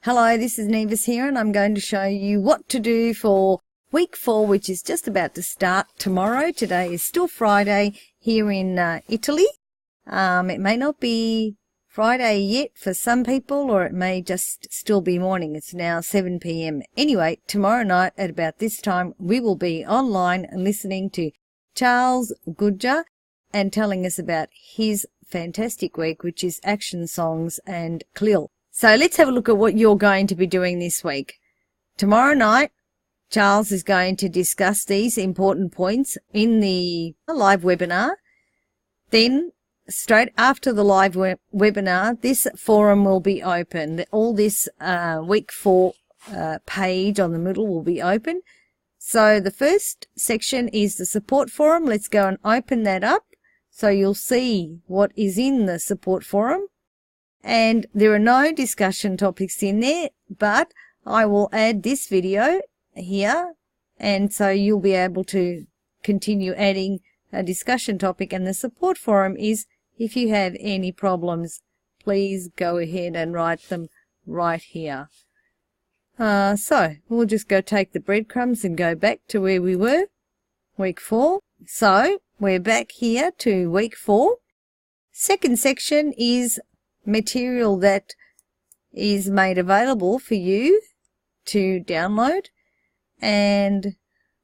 Hello, this is Nevis here, and I'm going to show you what to do for week 4, which is just about to start tomorrow. Today is still Friday here in Italy. It may not be Friday yet for some people, or it may just still be morning. It's now 7 p.m. Anyway, tomorrow night at about this time, we will be online and listening to Charles Goodger and telling us about his fantastic week, which is Action Songs and CLIL. So let's have a look at what you're going to be doing this week. Tomorrow night, Charles is going to discuss these important points in the live webinar. Then, straight after the live webinar, this forum will be open. All this week 4 page on the Moodle will be open. So the first section is the support forum. Let's go and open that up so you'll see what is in the support forum. And there are no discussion topics in there, but I will add this video here, and so you'll be able to continue adding a discussion topic. And the support forum is, if you have any problems, please go ahead and write them right here. So we'll just go take the breadcrumbs and go back to where we were, week 4. So we're back here to week 4. Second section is material that is made available for you to download, and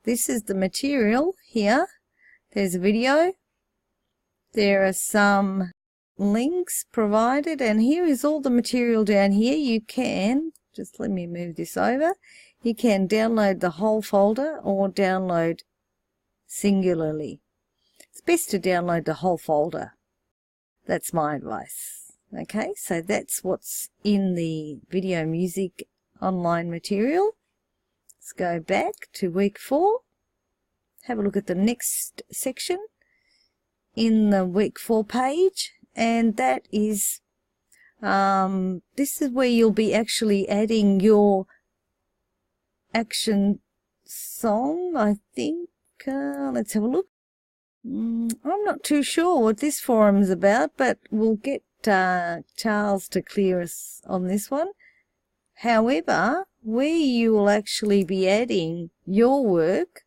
this is the material here. There's a video, there are some links provided, and here is all the material down here. You can just, let me move this over, you can download the whole folder or download singularly. It's best to download the whole folder. That's my advice. Okay, so that's what's in the video music online material. Let's go back to week 4. Have a look at the next section in the week 4 page, and that is, this is where you'll be actually adding your action song, I think. Let's have a look. I'm not too sure what this forum is about, but we'll get Charles to clear us on this one. However, where you will actually be adding your work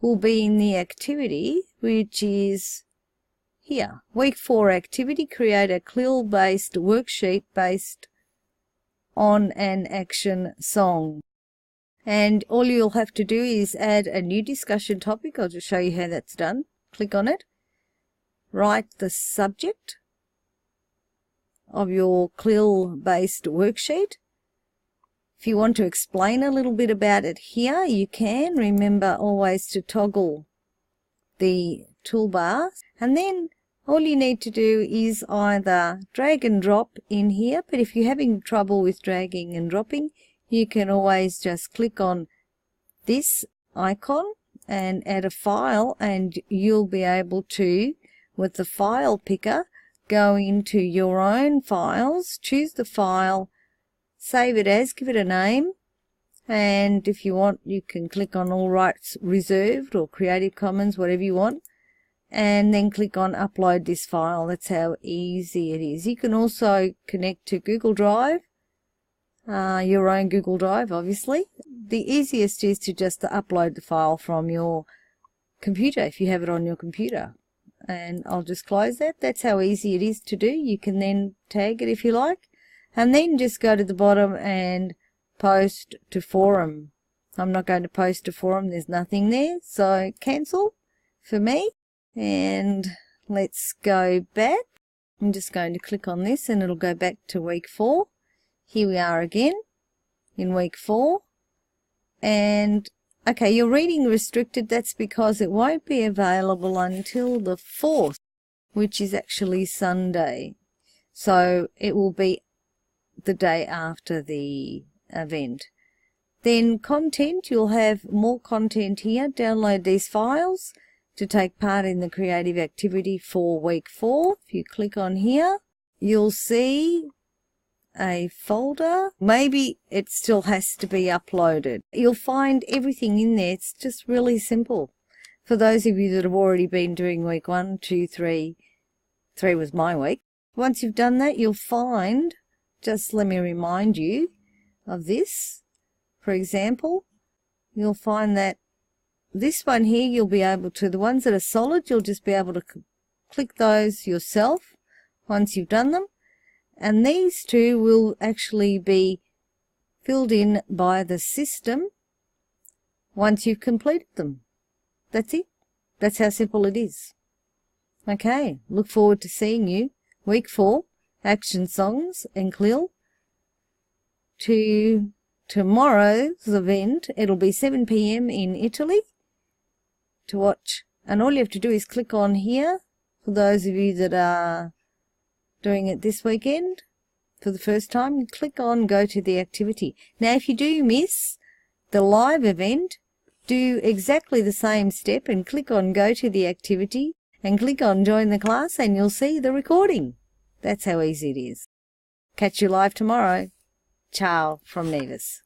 will be in the activity, which is here. Week 4 activity, create a CLIL-based worksheet based on an action song. And all you'll have to do is add a new discussion topic. I'll just show you how that's done. Click on it. Write the subject of your CLIL-based worksheet. If you want to explain a little bit about it here, you can. Remember always to toggle the toolbar. And then all you need to do is either drag and drop in here, but if you're having trouble with dragging and dropping, you can always just click on this icon and add a file, and you'll be able to, with the file picker, go into your own files, choose the file, save it as, give it a name, and if you want you can click on all rights reserved or Creative Commons, whatever you want, and then click on upload this file. That's how easy it is. You can also connect to Google Drive, your own Google Drive obviously. The easiest is to just upload the file from your computer if you have it on your computer. And I'll just close that. That's how easy it is to do. You can then tag it if you like, and then just go to the bottom and post to forum. I'm not going to post to forum, there's nothing there, so cancel for me. And let's go back. I'm just going to click on this and it'll go back to week 4. Here we are again in week 4, and okay, you're reading restricted. That's because it won't be available until the 4th, which is actually Sunday. So it will be the day after the event. Then content, you'll have more content here. Download these files to take part in the creative activity for week 4. If you click on here, you'll see a folder. Maybe it still has to be uploaded. You'll find everything in there. It's just really simple. For those of you that have already been doing week 1, 2, 3, 3 was my week. Once you've done that, you'll find, just let me remind you, of this, for example, you'll find that this one here, you'll be able to, the ones that are solid, you'll just be able to click those yourself once you've done them. And these two will actually be filled in by the system once you've completed them. That's it. That's how simple it is. Okay, look forward to seeing you week 4, Action Songs and CLIL. To tomorrow's event, it'll be 7 p.m. in Italy to watch. And all you have to do is click on here, for those of you that are doing it this weekend for the first time, click on Go to the Activity. Now, if you do miss the live event, do exactly the same step and click on Go to the Activity and click on Join the Class, and you'll see the recording. That's how easy it is. Catch you live tomorrow. Ciao from Nevis.